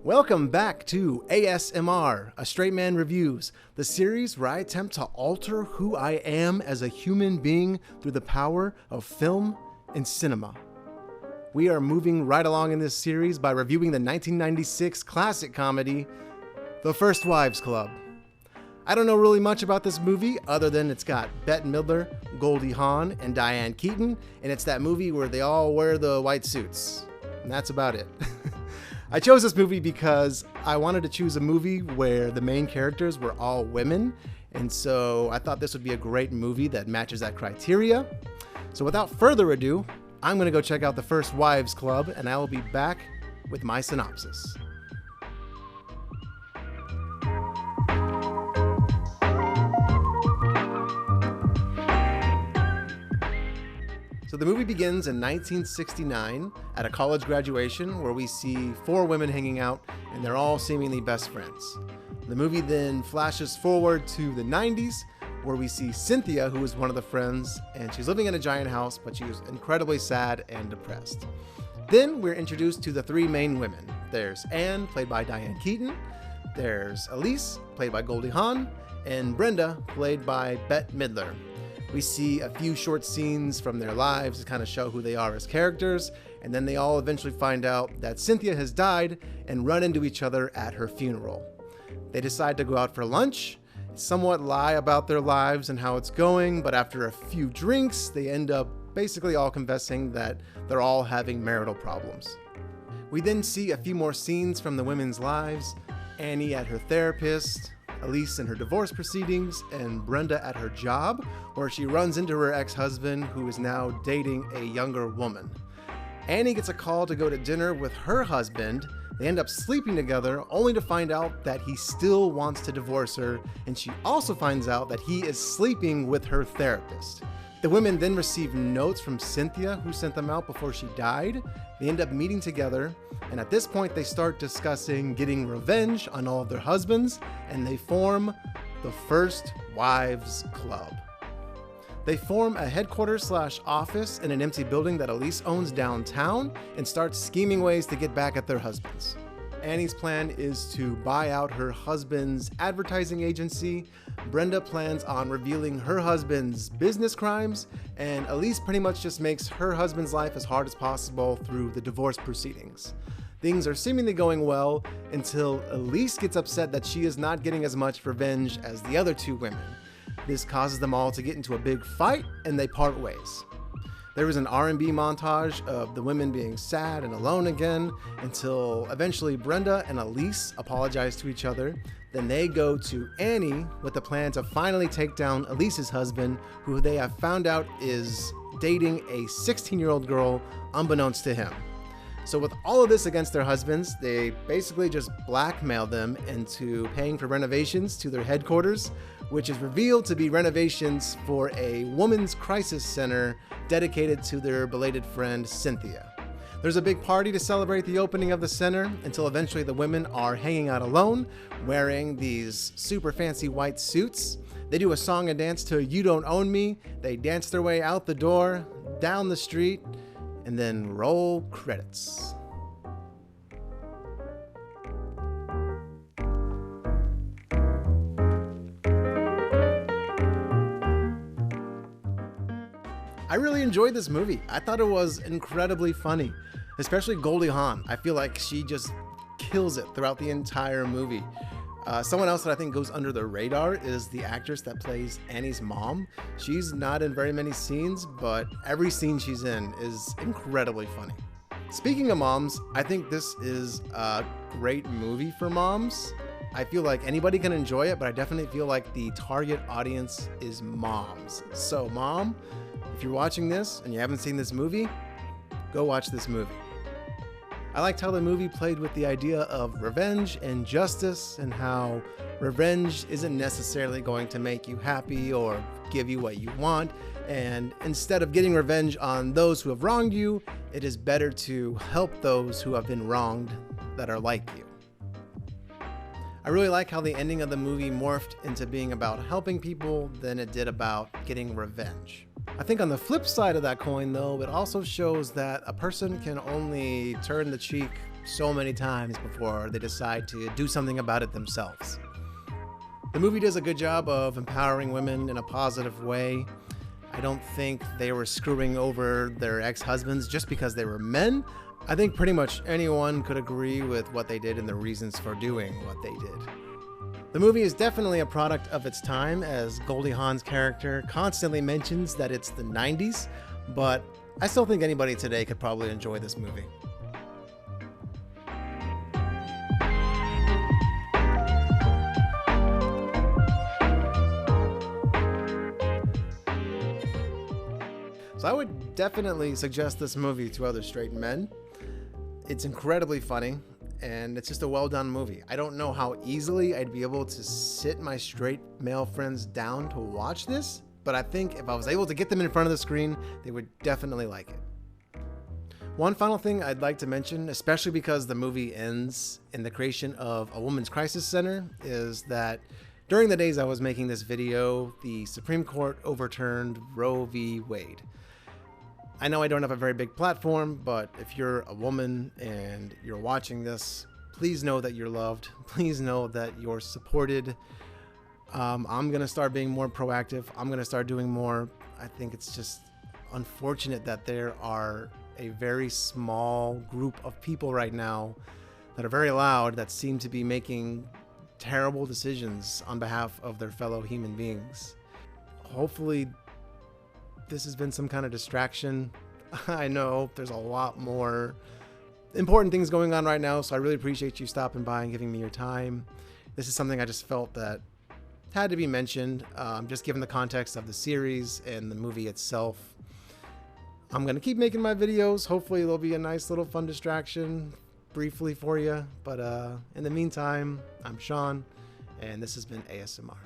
Welcome back to A.S.M.R, A Straight Man Reviews, the series where I attempt to alter who I am as a human being through the power of film and cinema. We are moving right along in this series by reviewing the 1996 classic comedy, The First Wives Club. I don't know really much about this movie other than it's got Bette Midler, Goldie Hawn, and Diane Keaton, and it's that movie where they all wear the white suits. And that's about it. I chose this movie because I wanted to choose a movie where the main characters were all women, and so I thought this would be a great movie that matches that criteria. So without further ado, I'm going to go check out The First Wives Club, and I will be back with my synopsis. So the movie begins in 1969 at a college graduation where we see four women hanging out and they're all seemingly best friends. The movie then flashes forward to the 90s where we see Cynthia, who is one of the friends, and she's living in a giant house, but she was incredibly sad and depressed. Then we're introduced to the three main women. There's Anne, played by Diane Keaton. There's Elise, played by Goldie Hawn, and Brenda, played by Bette Midler. We see a few short scenes from their lives to kind of show who they are as characters, and then they all eventually find out that Cynthia has died and run into each other at her funeral. They decide to go out for lunch, somewhat lie about their lives and how it's going, but after a few drinks, they end up basically all confessing that they're all having marital problems. We then see a few more scenes from the women's lives, Annie at her therapist, Elise in her divorce proceedings, and Brenda at her job, where she runs into her ex-husband who is now dating a younger woman. Annie gets a call to go to dinner with her husband. They end up sleeping together only to find out that he still wants to divorce her, and she also finds out that he is sleeping with her therapist. The women then receive notes from Cynthia, who sent them out before she died. They end up meeting together, and at this point they start discussing getting revenge on all of their husbands, and they form the First Wives Club. They form a headquarters/office in an empty building that Elise owns downtown and start scheming ways to get back at their husbands. Annie's plan is to buy out her husband's advertising agency. Brenda plans on revealing her husband's business crimes, and Elise pretty much just makes her husband's life as hard as possible through the divorce proceedings. Things are seemingly going well until Elise gets upset that she is not getting as much revenge as the other two women. This causes them all to get into a big fight, and they part ways. There is an R&B montage of the women being sad and alone again until eventually Brenda and Elise apologize to each other. Then they go to Annie with the plan to finally take down Elise's husband, who they have found out is dating a 16-year-old girl unbeknownst to him. So with all of this against their husbands, they basically just blackmail them into paying for renovations to their headquarters, which is revealed to be renovations for a women's crisis center dedicated to their belated friend Cynthia. There's a big party to celebrate the opening of the center until eventually the women are hanging out alone, wearing these super fancy white suits. They do a song and dance to You Don't Own Me. They dance their way out the door, down the street, and then roll credits. I really enjoyed this movie. I thought it was incredibly funny, especially Goldie Hawn. I feel like she just kills it throughout the entire movie. Someone else that I think goes under the radar is the actress that plays Annie's mom. She's not in very many scenes, but every scene she's in is incredibly funny. Speaking of moms, I think this is a great movie for moms. I feel like anybody can enjoy it, but I definitely feel like the target audience is moms. So mom, if you're watching this and you haven't seen this movie, go watch this movie. I liked how the movie played with the idea of revenge and justice, and how revenge isn't necessarily going to make you happy or give you what you want. And instead of getting revenge on those who have wronged you, it is better to help those who have been wronged that are like you. I really like how the ending of the movie morphed into being about helping people than it did about getting revenge. I think on the flip side of that coin, though, it also shows that a person can only turn the cheek so many times before they decide to do something about it themselves. The movie does a good job of empowering women in a positive way. I don't think they were screwing over their ex-husbands just because they were men. I think pretty much anyone could agree with what they did and the reasons for doing what they did. The movie is definitely a product of its time, as Goldie Hawn's character constantly mentions that it's the 90s, but I still think anybody today could probably enjoy this movie. So I would definitely suggest this movie to other straight men. It's incredibly funny, and it's just a well-done movie. I don't know how easily I'd be able to sit my straight male friends down to watch this, but I think if I was able to get them in front of the screen, they would definitely like it. One final thing I'd like to mention, especially because the movie ends in the creation of a women's crisis center, is that during the days I was making this video, the Supreme Court overturned Roe v. Wade. I know I don't have a very big platform, but if you're a woman and you're watching this, please know that you're loved. Please know that you're supported. I'm going to start being more proactive. I'm going to start doing more. I think it's just unfortunate that there are a very small group of people right now that are very loud that seem to be making terrible decisions on behalf of their fellow human beings. Hopefully, this has been some kind of distraction. I know there's a lot more important things going on right now, so I really appreciate you stopping by and giving me your time. This is something I just felt that had to be mentioned, just given the context of the series and the movie itself. I'm going to keep making my videos. Hopefully there'll be a nice little fun distraction briefly for you. But in the meantime, I'm Sean, and this has been A.S.M.R.